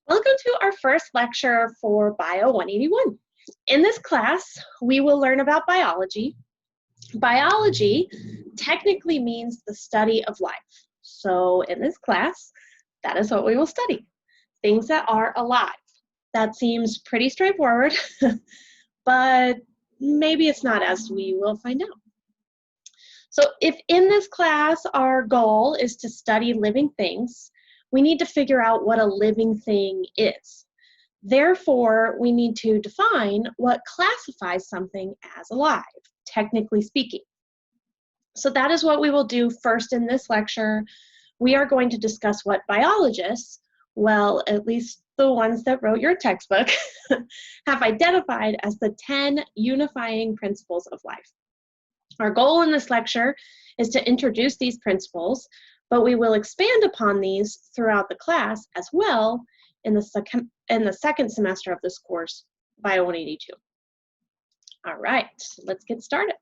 Welcome to our first lecture for Bio 181. In this class, we will learn about biology. Biology technically means the study of life. So in this class, that is what we will study, things that are alive. That seems pretty straightforward, but maybe it's not, as we will find out. So if in this class our goal is to study living things, we need to figure out what a living thing is. Therefore, we need to define what classifies something as alive, technically speaking. So that is what we will do first in this lecture. We are going to discuss what biologists, well, at least the ones that wrote your textbook, have identified as the 10 unifying principles of life. Our goal in this lecture is to introduce these principles, but we will expand upon these throughout the class as well in the second semester of this course, Bio 182. All right, let's get started.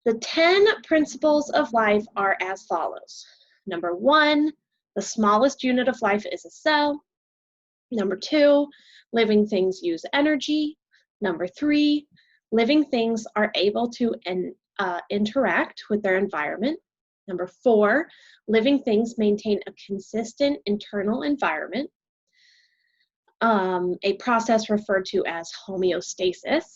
The 10 principles of life are as follows. Number 1, the smallest unit of life is a cell. Number 2, living things use energy. Number 3, living things are able to interact with their environment. Number 4, living things maintain a consistent internal environment, a process referred to as homeostasis.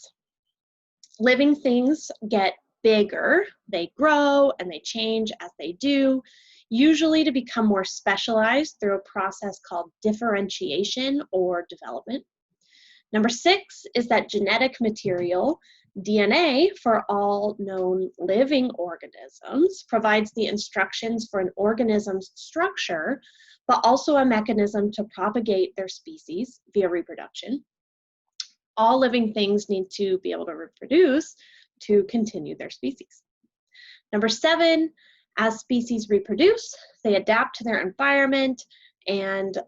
Living things get bigger, they grow and they change as they do, usually to become more specialized through a process called differentiation or development. Number 6 is that genetic material, DNA, for all known living organisms, provides the instructions for an organism's structure, but also a mechanism to propagate their species via reproduction. All living things need to be able to reproduce to continue their species. Number 7, as species reproduce, they adapt to their environment and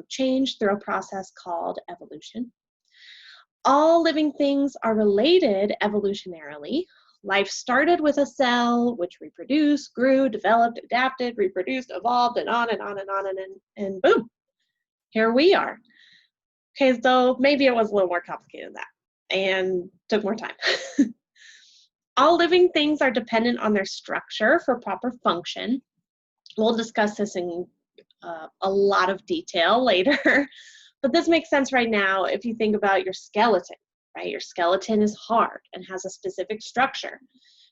change through a process called evolution. All living things are related evolutionarily. Life started with a cell, which reproduced, grew, developed, adapted, reproduced, evolved, and on and on and on, and boom, here we are. Okay, so maybe it was a little more complicated than that and took more time. All living things are dependent on their structure for proper function. We'll discuss this in a lot of detail later. But this makes sense right now if you think about your skeleton, right? Your skeleton is hard and has a specific structure.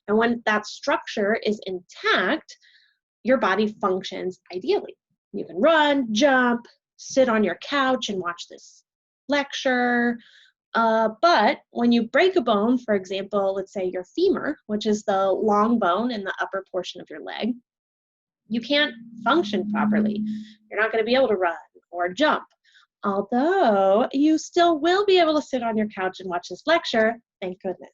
And when that structure is intact, your body functions ideally. You can run, jump, sit on your couch and watch this lecture. But when you break a bone, for example, let's say your femur, which is the long bone in the upper portion of your leg, you can't function properly. You're not going to be able to run or jump. Although you still will be able to sit on your couch and watch this lecture, thank goodness.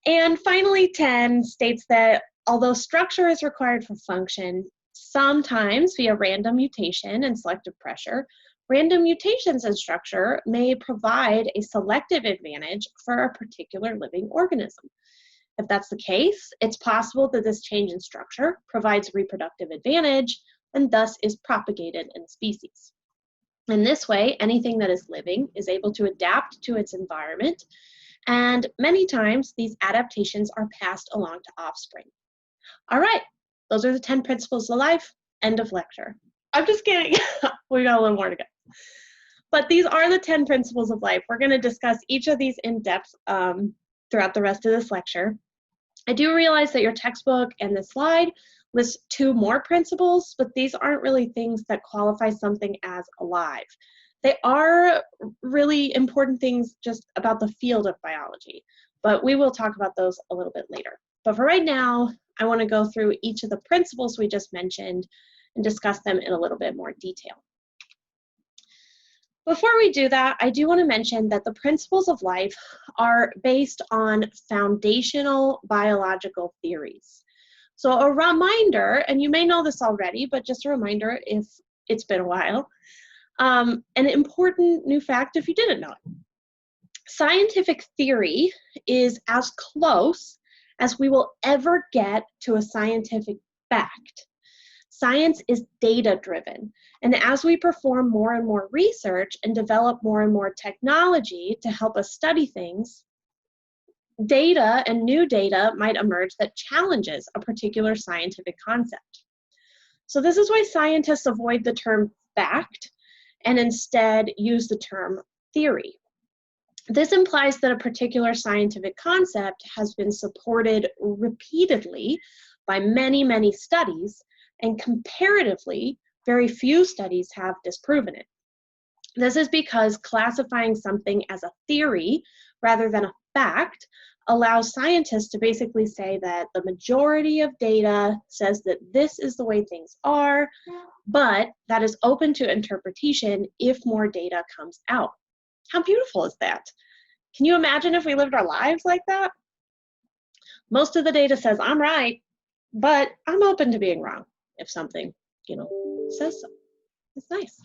And finally, 10 states that although structure is required for function, sometimes via random mutation and selective pressure, random mutations in structure may provide a selective advantage for a particular living organism. If that's the case, it's possible that this change in structure provides reproductive advantage and thus is propagated in the species. In this way, anything that is living is able to adapt to its environment, and many times these adaptations are passed along to offspring. All right, those are the 10 principles of life. End of lecture. I'm just kidding. We got a little more to go. But these are the 10 principles of life. We're going to discuss each of these in depth throughout the rest of this lecture. I do realize that your textbook and this slide lists 2 more principles, but these aren't really things that qualify something as alive. They are really important things just about the field of biology, but we will talk about those a little bit later. But for right now, I want to go through each of the principles we just mentioned and discuss them in a little bit more detail. Before we do that, I do want to mention that the principles of life are based on foundational biological theories. So a reminder, and you may know this already, but just a reminder if it's been a while, an important new fact if you didn't know it. Scientific theory is as close as we will ever get to a scientific fact. Science is data-driven, and as we perform more and more research and develop more and more technology to help us study things, data and new data might emerge that challenges a particular scientific concept. So this is why scientists avoid the term fact and instead use the term theory. This implies that a particular scientific concept has been supported repeatedly by many, many studies, and comparatively, very few studies have disproven it. This is because classifying something as a theory rather than a fact allows scientists to basically say that the majority of data says that this is the way things are, but that is open to interpretation if more data comes out. How beautiful is that? Can you imagine if we lived our lives like that? Most of the data says I'm right, but I'm open to being wrong if something, says so. It's nice.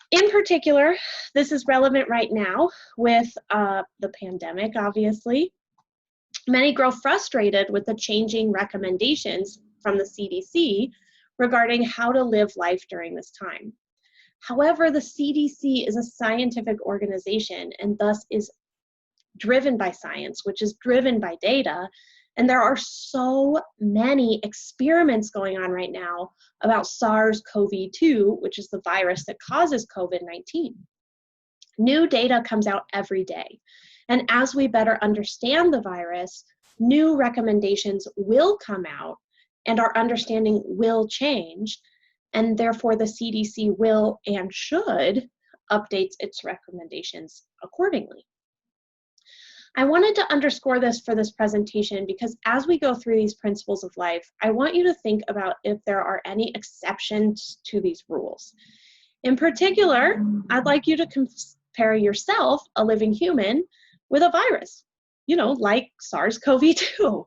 In particular, this is relevant right now with the pandemic, obviously. Many grow frustrated with the changing recommendations from the CDC regarding how to live life during this time. However, the CDC is a scientific organization and thus is driven by science, which is driven by data. And there are so many experiments going on right now about SARS-CoV-2, which is the virus that causes COVID-19. New data comes out every day. And as we better understand the virus, new recommendations will come out and our understanding will change. And therefore the CDC will and should update its recommendations accordingly. I wanted to underscore this for this presentation because as we go through these principles of life, I want you to think about if there are any exceptions to these rules. In particular, I'd like you to compare yourself, a living human, with a virus, like SARS-CoV-2.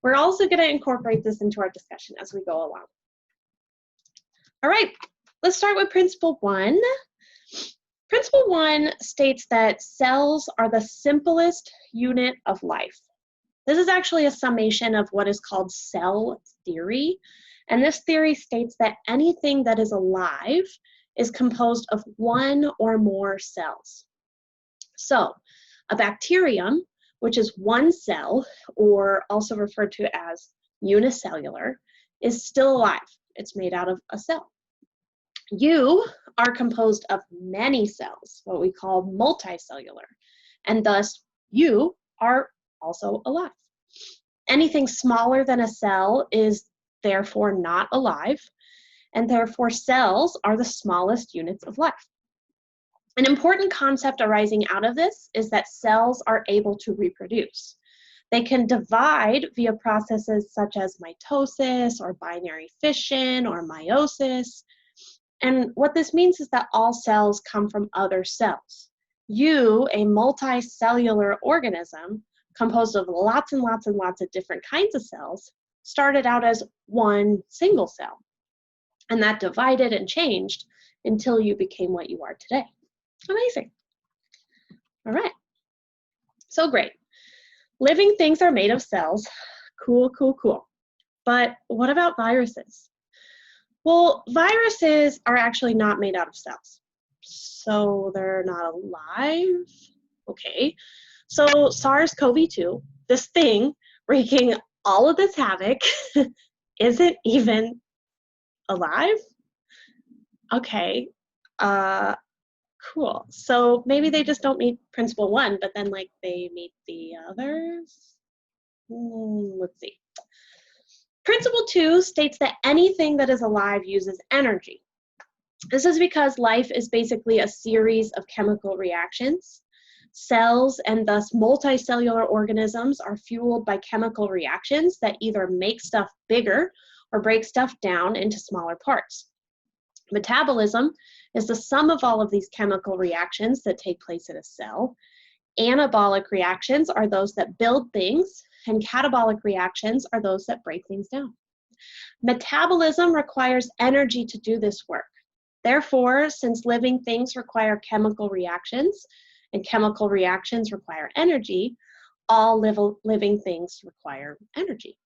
We're also going to incorporate this into our discussion as we go along. All right, let's start with principle 1. Principle 1 states that cells are the simplest unit of life. This is actually a summation of what is called cell theory. And this theory states that anything that is alive is composed of one or more cells. So a bacterium, which is one cell, or also referred to as unicellular, is still alive. It's made out of a cell. You are composed of many cells, what we call multicellular, and thus you are also alive. Anything smaller than a cell is therefore not alive, and therefore cells are the smallest units of life. An important concept arising out of this is that cells are able to reproduce. They can divide via processes such as mitosis or binary fission or meiosis. And what this means is that all cells come from other cells. You, a multicellular organism composed of lots and lots and lots of different kinds of cells, started out as one single cell. And that divided and changed until you became what you are today. Amazing. All right. So great. Living things are made of cells. Cool, cool, cool. But what about viruses? Well, viruses are actually not made out of cells. So they're not alive. Okay. So SARS-CoV-2, this thing wreaking all of this havoc, isn't even alive? Okay. Cool. So maybe they just don't meet principle 1, but then they meet the others? Let's see. Principle 2 states that anything that is alive uses energy. This is because life is basically a series of chemical reactions. Cells and thus multicellular organisms are fueled by chemical reactions that either make stuff bigger or break stuff down into smaller parts. Metabolism is the sum of all of these chemical reactions that take place in a cell. Anabolic reactions are those that build things, and catabolic reactions are those that break things down. Metabolism requires energy to do this work. Therefore, since living things require chemical reactions, and chemical reactions require energy, all living things require energy.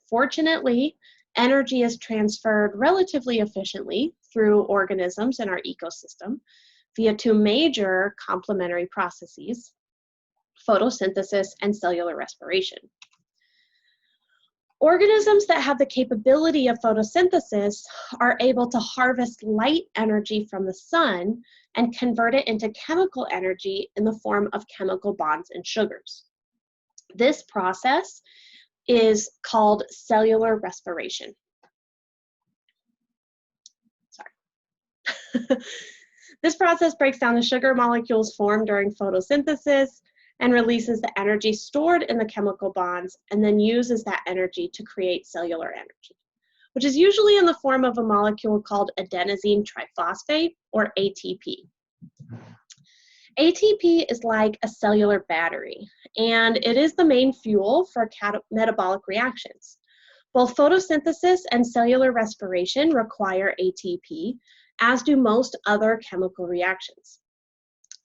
Fortunately, energy is transferred relatively efficiently through organisms in our ecosystem via two major complementary processes: photosynthesis and cellular respiration. Organisms that have the capability of photosynthesis are able to harvest light energy from the sun and convert it into chemical energy in the form of chemical bonds and sugars. This process is called cellular respiration. Sorry. This process breaks down the sugar molecules formed during photosynthesis and releases the energy stored in the chemical bonds, and then uses that energy to create cellular energy, which is usually in the form of a molecule called adenosine triphosphate, or ATP. ATP is like a cellular battery, and it is the main fuel for metabolic reactions. Both photosynthesis and cellular respiration require ATP, as do most other chemical reactions.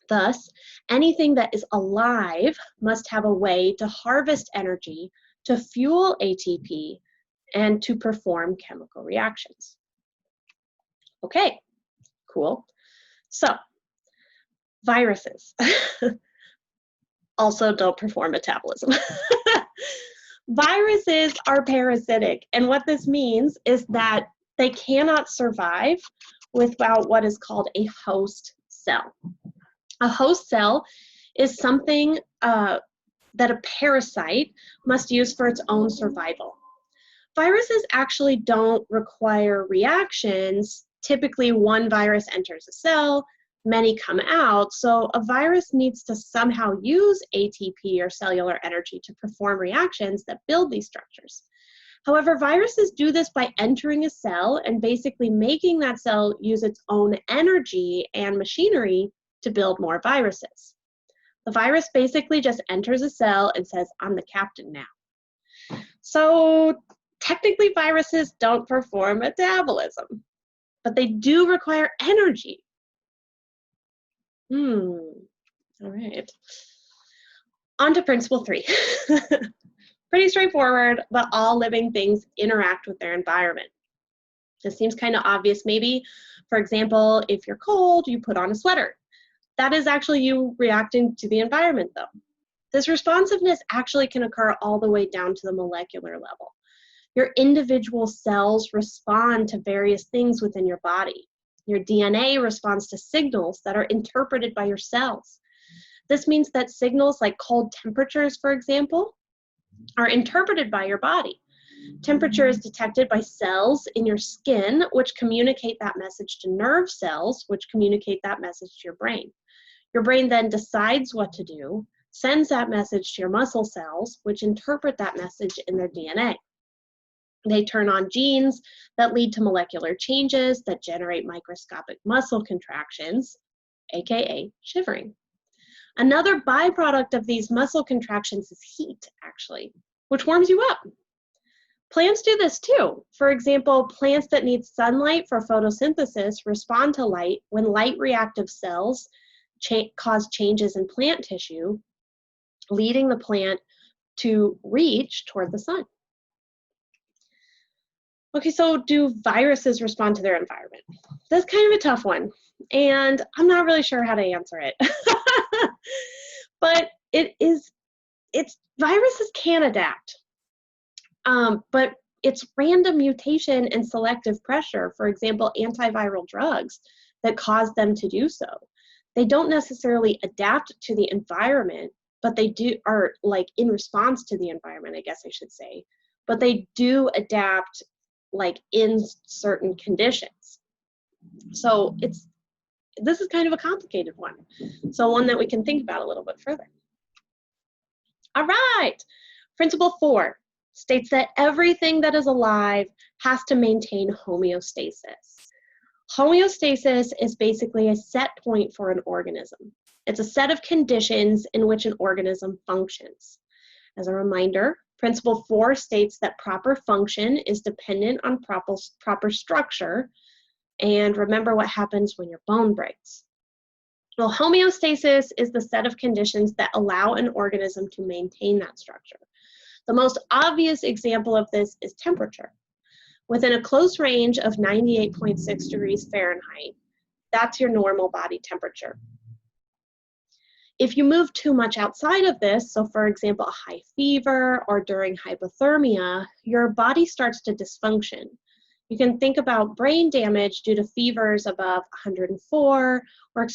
Thus, anything that is alive must have a way to harvest energy to fuel ATP and to perform chemical reactions. Okay, cool. So, viruses also don't perform metabolism. Viruses are parasitic, and what this means is that they cannot survive without what is called a host cell. A host cell is something that a parasite must use for its own survival. Viruses actually don't require reactions. Typically, one virus enters a cell, many come out, so a virus needs to somehow use ATP or cellular energy to perform reactions that build these structures. However, viruses do this by entering a cell and basically making that cell use its own energy and machinery to build more viruses. The virus basically just enters a cell and says, "I'm the captain now." So technically viruses don't perform metabolism, but they do require energy. All right. On to principle 3. Pretty straightforward, but all living things interact with their environment. This seems kind of obvious maybe. For example, if you're cold, you put on a sweater. That is actually you reacting to the environment, though. This responsiveness actually can occur all the way down to the molecular level. Your individual cells respond to various things within your body. Your DNA responds to signals that are interpreted by your cells. This means that signals like cold temperatures, for example, are interpreted by your body. Temperature is detected by cells in your skin, which communicate that message to nerve cells, which communicate that message to your brain. Your brain then decides what to do, sends that message to your muscle cells, which interpret that message in their DNA. They turn on genes that lead to molecular changes that generate microscopic muscle contractions, aka shivering. Another byproduct of these muscle contractions is heat, actually, which warms you up. Plants do this too. For example, plants that need sunlight for photosynthesis respond to light when light-reactive cells cause changes in plant tissue, leading the plant to reach toward the sun. Okay, so do viruses respond to their environment? That's kind of a tough one, and I'm not really sure how to answer it. But viruses can adapt, but it's random mutation and selective pressure, for example, antiviral drugs, that cause them to do so. They don't necessarily adapt to the environment, but they are like in response to the environment, I guess I should say, but they do adapt like in certain conditions. So this is kind of a complicated one. So one that we can think about a little bit further. All right, principle 4 states that everything that is alive has to maintain homeostasis. Homeostasis is basically a set point for an organism. It's a set of conditions in which an organism functions. As a reminder, principle 4 states that proper function is dependent on proper structure. And remember what happens when your bone breaks. Well, homeostasis is the set of conditions that allow an organism to maintain that structure. The most obvious example of this is temperature. Within a close range of 98.6 degrees Fahrenheit, that's your normal body temperature. If you move too much outside of this, so for example, a high fever or during hypothermia, your body starts to dysfunction. You can think about brain damage due to fevers above 104 or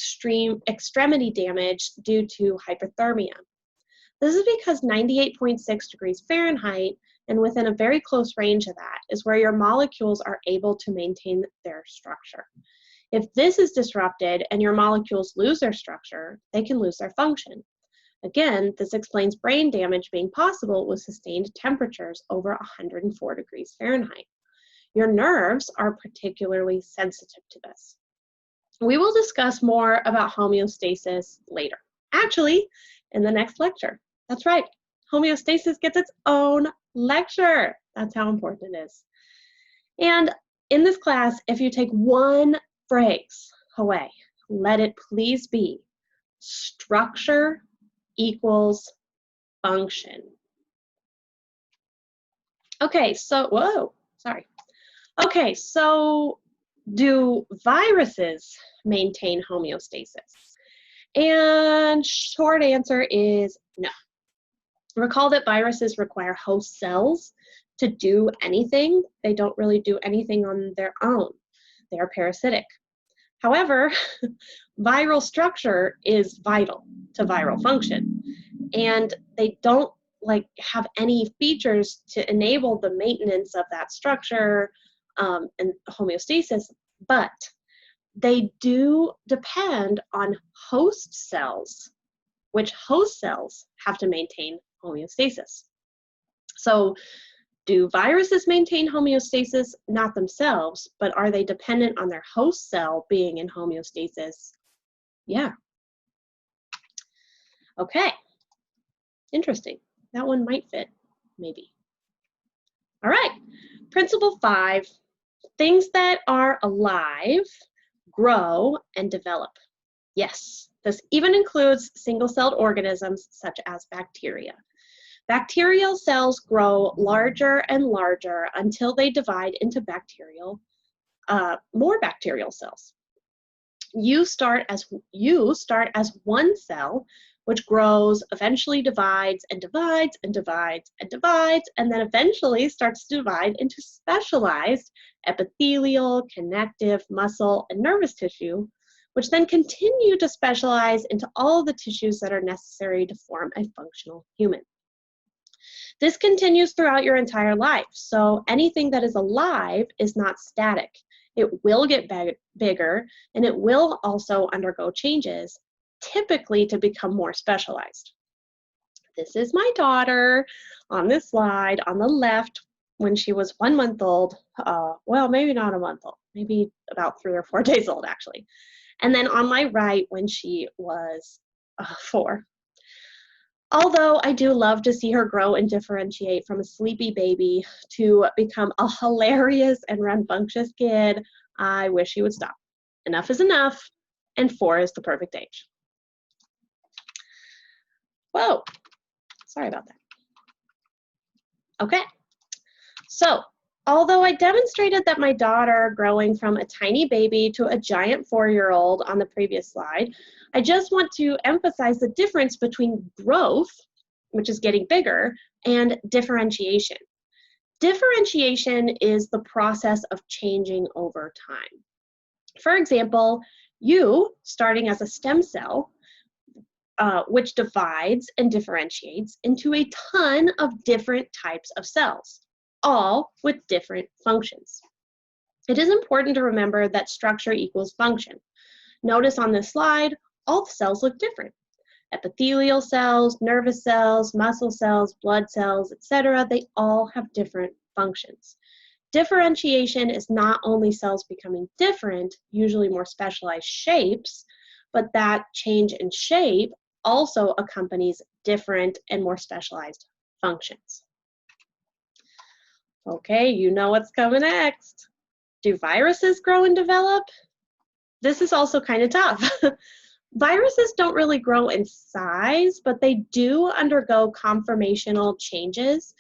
extremity damage due to hypothermia. This is because 98.6 degrees Fahrenheit and within a very close range of that is where your molecules are able to maintain their structure. If this is disrupted and your molecules lose their structure, they can lose their function. Again, this explains brain damage being possible with sustained temperatures over 104 degrees Fahrenheit. Your nerves are particularly sensitive to this. We will discuss more about homeostasis later. Actually, in the next lecture. That's right, homeostasis gets its own lecture. That's how important it is. And in this class, if you take one phrase away, let it please be structure equals function. Okay, so, Okay, so do viruses maintain homeostasis? And short answer is no. Recall that viruses require host cells to do anything. They don't really do anything on their own. They are parasitic. However, viral structure is vital to viral function, and they don't have any features to enable the maintenance of that structure and homeostasis, but they do depend on host cells, which host cells have to maintain homeostasis. So do viruses maintain homeostasis? Not themselves, but are they dependent on their host cell being in homeostasis? Yeah. Okay. Interesting. That one might fit, maybe. All right. Principle 5, things that are alive grow and develop. Yes, this even includes single-celled organisms such as bacteria. Bacterial cells grow larger and larger until they divide into more bacterial cells. You start as one cell, which grows, eventually divides and divides and divides and divides, and then eventually starts to divide into specialized epithelial, connective, muscle, and nervous tissue, which then continue to specialize into all the tissues that are necessary to form a functional human. This continues throughout your entire life, so anything that is alive is not static. It will get bigger, and it will also undergo changes, typically to become more specialized. This is my daughter on this slide on the left when she was 1 month old. Well, maybe not a month old, maybe about 3 or 4 days old, actually. And then on my right when she was 4. Although I do love to see her grow and differentiate from a sleepy baby to become a hilarious and rambunctious kid, I wish she would stop. Enough is enough, and 4 is the perfect age. Whoa, sorry about that. Okay, so although I demonstrated that my daughter growing from a tiny baby to a giant 4-year-old on the previous slide, I just want to emphasize the difference between growth, which is getting bigger, and differentiation. Differentiation is the process of changing over time. For example, you starting as a stem cell, which divides and differentiates into a ton of different types of cells, all with different functions. It is important to remember that structure equals function. Notice on this slide, all the cells look different. Epithelial cells, nervous cells, muscle cells, blood cells, etc., they all have different functions. Differentiation is not only cells becoming different, usually more specialized shapes, but that change in shape also accompanies different and more specialized functions. Okay, you know what's coming next. Do viruses grow and develop? This is also kind of tough. Viruses don't really grow in size, but they do undergo conformational changes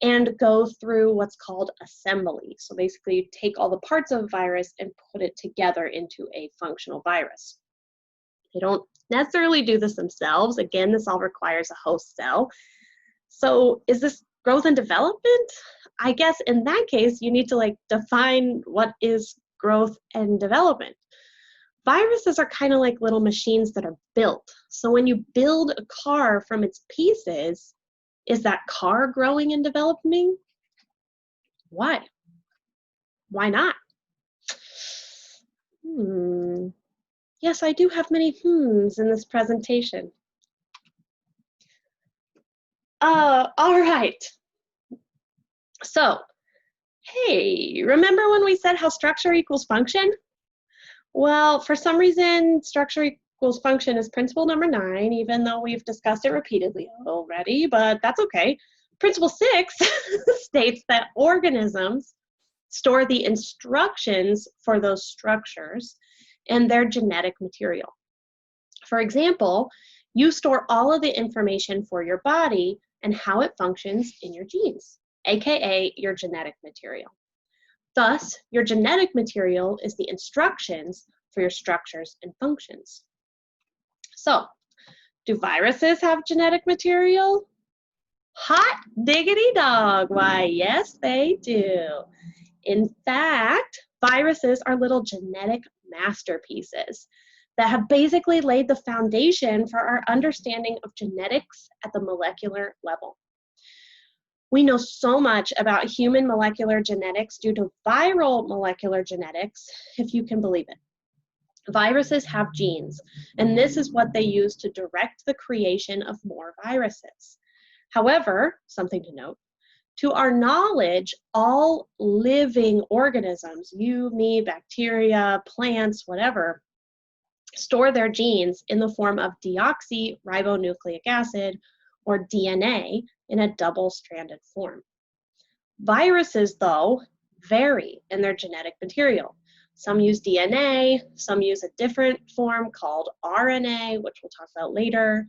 and go through what's called assembly. So basically, you take all the parts of a virus and put it together into a functional virus. They don't necessarily do this themselves. Again, this all requires a host cell. So is this growth and development? I guess in that case, you need to define what is growth and development. Viruses are kind of like little machines that are built. So when you build a car from its pieces, is that car growing and developing? Why? Why not? Yes, I do have many hmms in this presentation. All right. So, hey, remember when we said how structure equals function? Well, for some reason, structure equals function is principle number 9, even though we've discussed it repeatedly already, but that's okay. Principle 6 states that organisms store the instructions for those structures in their genetic material. For example, you store all of the information for your body and how it functions in your genes, aka your genetic material. Thus, your genetic material is the instructions for your structures and functions. So, do viruses have genetic material? Hot diggity dog, why yes they do. In fact, viruses are little genetic masterpieces that have basically laid the foundation for our understanding of genetics at the molecular level. We know so much about human molecular genetics due to viral molecular genetics, if you can believe it. Viruses have genes, and this is what they use to direct the creation of more viruses. However, something to note, to our knowledge, all living organisms, you, me, bacteria, plants, whatever, store their genes in the form of deoxyribonucleic acid, or DNA, in a double-stranded form. Viruses, though, vary in their genetic material. Some use DNA, some use a different form called RNA, which we'll talk about later.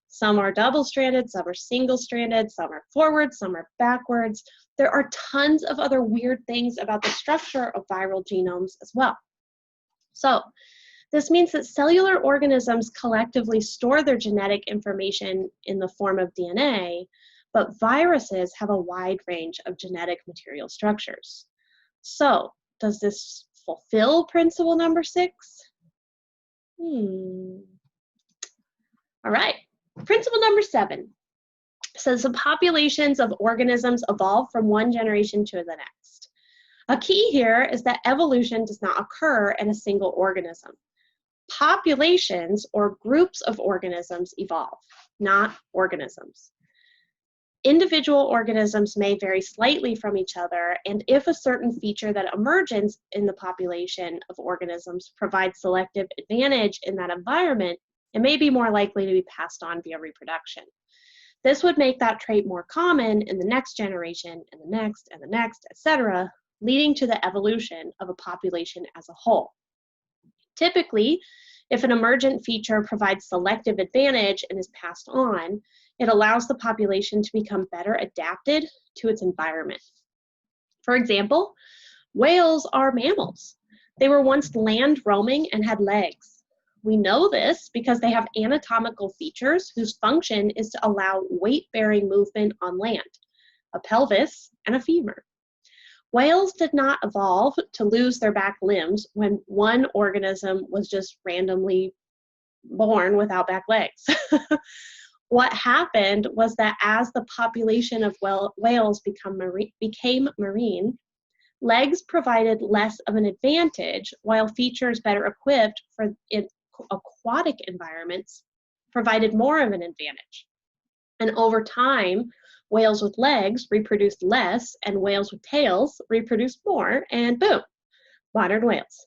Some are double-stranded, some are single-stranded, some are forward, some are backwards. There are tons of other weird things about the structure of viral genomes as well. So, this means that cellular organisms collectively store their genetic information in the form of DNA, but viruses have a wide range of genetic material structures. So, does this fulfill principle number 6? All right, principle number 7 says the populations of organisms evolve from one generation to the next. A key here is that evolution does not occur in a single organism. Populations or groups of organisms evolve, not organisms. Individual organisms may vary slightly from each other, and if a certain feature that emerges in the population of organisms provides selective advantage in that environment, it may be more likely to be passed on via reproduction. This would make that trait more common in the next generation, and the next, and the next, etc., leading to the evolution of a population as a whole. Typically, if an emergent feature provides selective advantage and is passed on, it allows the population to become better adapted to its environment. For example, whales are mammals. They were once land roaming and had legs. We know this because they have anatomical features whose function is to allow weight-bearing movement on land, a pelvis and a femur. Whales did not evolve to lose their back limbs when one organism was just randomly born without back legs. What happened was that as the population of whales became marine, legs provided less of an advantage, while features better equipped for aquatic environments provided more of an advantage. And over time, whales with legs reproduced less, and whales with tails reproduced more, and boom, modern whales.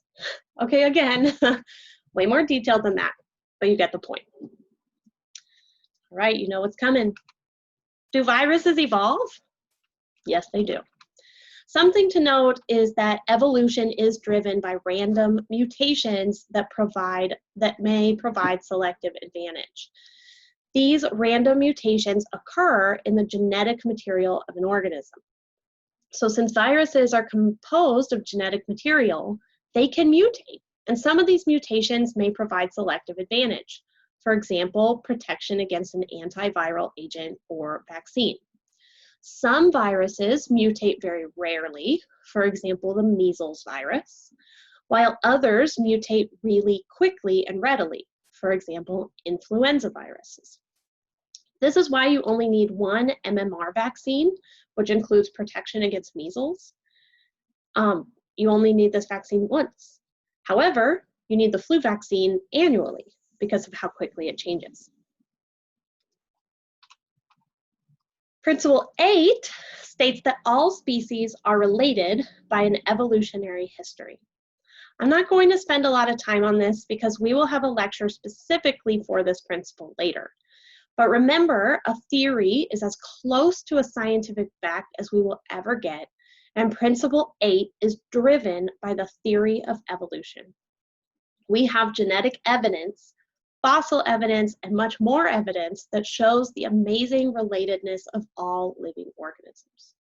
Okay, again, way more detailed than that, but you get the point. All right, you know what's coming. Do viruses evolve? Yes, they do. Something to note is that evolution is driven by random mutations that may provide selective advantage. These random mutations occur in the genetic material of an organism. So since viruses are composed of genetic material, they can mutate, and some of these mutations may provide selective advantage. For example, protection against an antiviral agent or vaccine. Some viruses mutate very rarely, for example, the measles virus, while others mutate really quickly and readily, for example, influenza viruses. This is why you only need one MMR vaccine, which includes protection against measles. You only need this vaccine once. However, you need the flu vaccine annually because of how quickly it changes. Principle 8 states that all species are related by an evolutionary history. I'm not going to spend a lot of time on this because we will have a lecture specifically for this principle later. But remember, a theory is as close to a scientific fact as we will ever get, and Principle 8 is driven by the theory of evolution. We have genetic evidence, fossil evidence, and much more evidence that shows the amazing relatedness of all living organisms.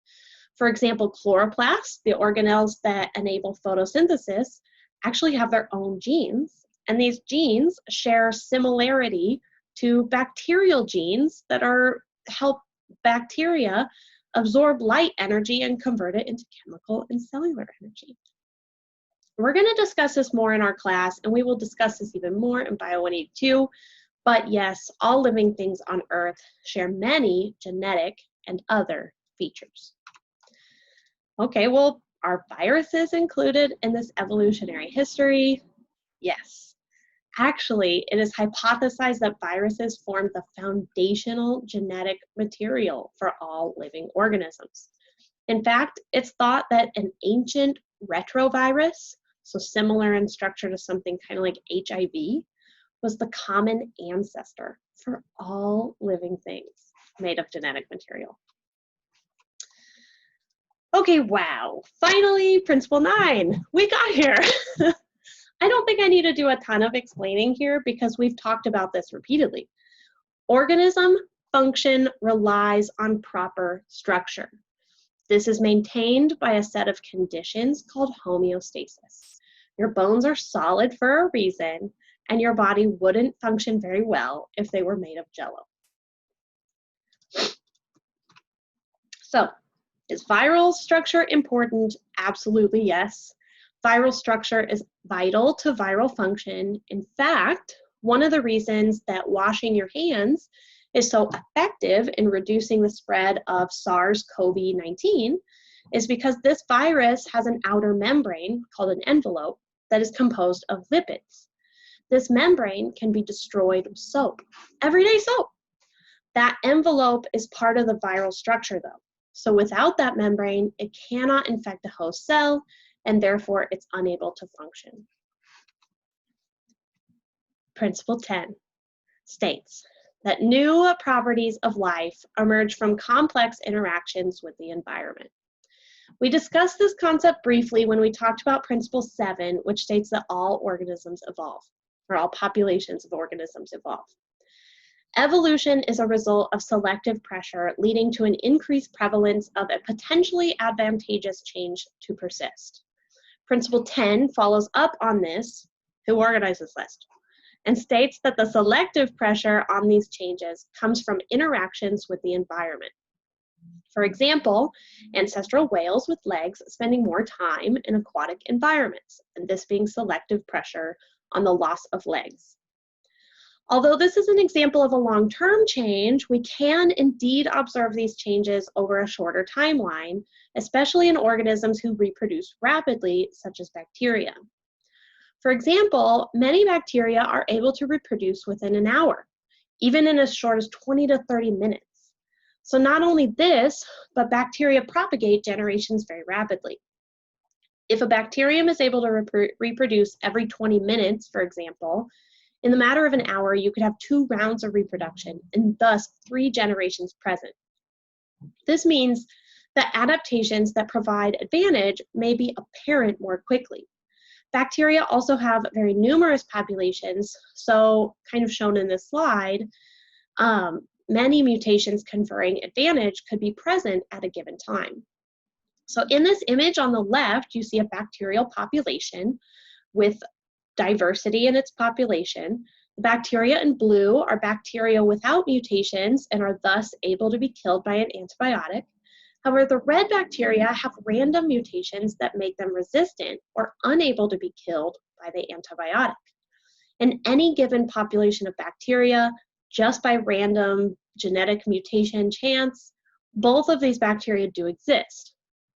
For example, chloroplasts, the organelles that enable photosynthesis, actually have their own genes, and these genes share similarity to bacterial genes that help bacteria absorb light energy and convert it into chemical and cellular energy. We're going to discuss this more in our class, and we will discuss this even more in Bio 182, but yes, all living things on Earth share many genetic and other features. Okay, well, are viruses included in this evolutionary history? Yes. Actually, it is hypothesized that viruses form the foundational genetic material for all living organisms. In fact, it's thought that an ancient retrovirus, so similar in structure to something kind of like HIV, was the common ancestor for all living things made of genetic material. Okay, wow, finally, Principle 9, we got here. I don't think I need to do a ton of explaining here because we've talked about this repeatedly. Organism function relies on proper structure. This is maintained by a set of conditions called homeostasis. Your bones are solid for a reason, and your body wouldn't function very well if they were made of jello. So, is viral structure important? Absolutely yes. Viral structure is vital to viral function. In fact, one of the reasons that washing your hands is so effective in reducing the spread of SARS-CoV-19 is because this virus has an outer membrane called an envelope that is composed of lipids. This membrane can be destroyed with soap, everyday soap. That envelope is part of the viral structure though. So without that membrane, it cannot infect a host cell, and therefore it's unable to function. Principle 10 states that new properties of life emerge from complex interactions with the environment. We discussed this concept briefly when we talked about Principle 7, which states that all organisms evolve, or all populations of organisms evolve. Evolution is a result of selective pressure leading to an increased prevalence of a potentially advantageous change to persist. Principle 10 follows up on this, who organized this list, and states that the selective pressure on these changes comes from interactions with the environment. For example, ancestral whales with legs spending more time in aquatic environments, and this being selective pressure on the loss of legs. Although this is an example of a long-term change, we can indeed observe these changes over a shorter timeline, especially in organisms who reproduce rapidly, such as bacteria. For example, many bacteria are able to reproduce within an hour, even in as short as 20 to 30 minutes. So not only this, but bacteria propagate generations very rapidly. If a bacterium is able to reproduce every 20 minutes, for example, in the matter of an hour, you could have 2 rounds of reproduction and thus 3 generations present. This means that adaptations that provide advantage may be apparent more quickly. Bacteria also have very numerous populations, so kind of shown in this slide, many mutations conferring advantage could be present at a given time. So in this image on the left, you see a bacterial population with diversity in its population. The bacteria in blue are bacteria without mutations and are thus able to be killed by an antibiotic. However, the red bacteria have random mutations that make them resistant or unable to be killed by the antibiotic. In any given population of bacteria, just by random genetic mutation chance, both of these bacteria do exist.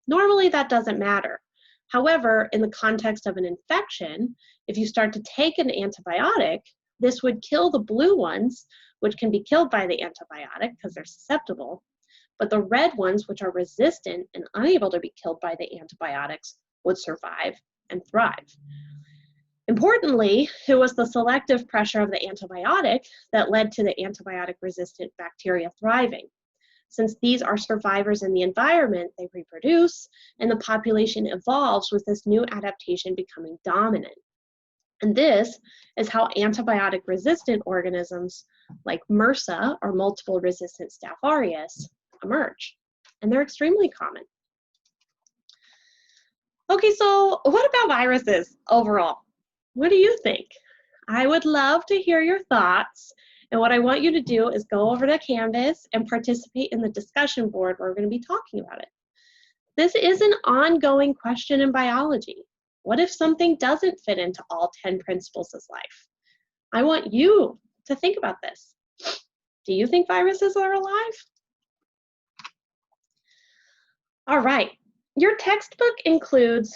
Normally, that doesn't matter. However, in the context of an infection, if you start to take an antibiotic, this would kill the blue ones, which can be killed by the antibiotic because they're susceptible, but the red ones, which are resistant and unable to be killed by the antibiotics, would survive and thrive. Importantly, it was the selective pressure of the antibiotic that led to the antibiotic-resistant bacteria thriving. Since these are survivors in the environment, they reproduce, and the population evolves with this new adaptation becoming dominant. And this is how antibiotic-resistant organisms like MRSA, or multiple resistant Staph aureus, emerge. And they're extremely common. Okay, so what about viruses overall? What do you think? I would love to hear your thoughts. And what I want you to do is go over to Canvas and participate in the discussion board where we're going to be talking about it. This is an ongoing question in biology. What if something doesn't fit into all 10 principles of life? I want you to think about this. Do you think viruses are alive? All right, your textbook includes,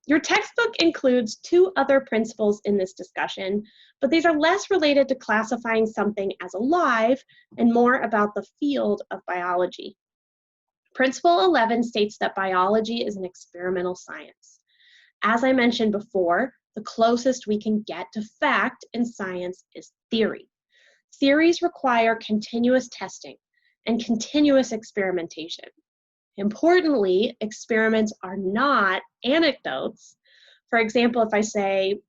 Your textbook includes 2 other principles in this discussion, but these are less related to classifying something as alive and more about the field of biology. Principle 11 states that biology is an experimental science. As I mentioned before, the closest we can get to fact in science is theory. Theories require continuous testing and continuous experimentation. Importantly, experiments are not anecdotes. For example, if I say,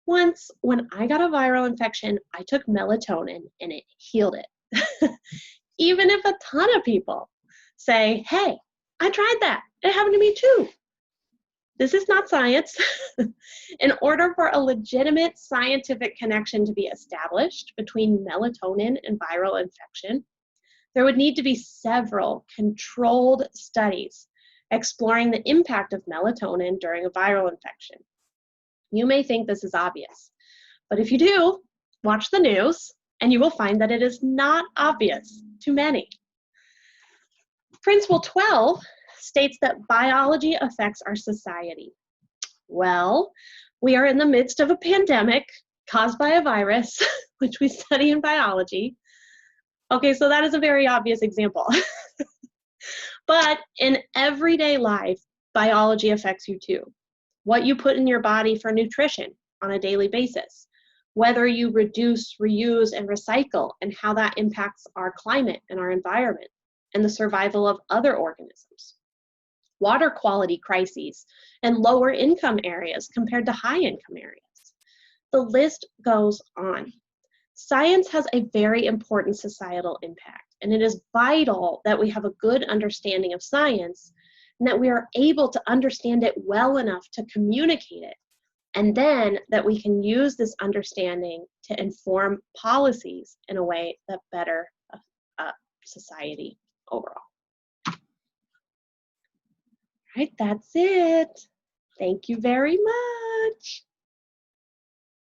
once when I got a viral infection, I took melatonin and it healed it. Even if a ton of people say, hey, I tried that, it happened to me too. This is not science. In order for a legitimate scientific connection to be established between melatonin and viral infection, there would need to be several controlled studies exploring the impact of melatonin during a viral infection. You may think this is obvious, but if you do, watch the news and you will find that it is not obvious to many. Principle 12 states that biology affects our society. Well, we are in the midst of a pandemic caused by a virus, which we study in biology. Okay, so that is a very obvious example. But in everyday life, biology affects you too. What you put in your body for nutrition on a daily basis, whether you reduce, reuse, and recycle, and how that impacts our climate and our environment, and the survival of other organisms. Water quality crises, and lower income areas compared to high income areas. The list goes on. Science has a very important societal impact, and it is vital that we have a good understanding of science and that we are able to understand it well enough to communicate it, and then that we can use this understanding to inform policies in a way that better society overall. All right, that's it. Thank you very much.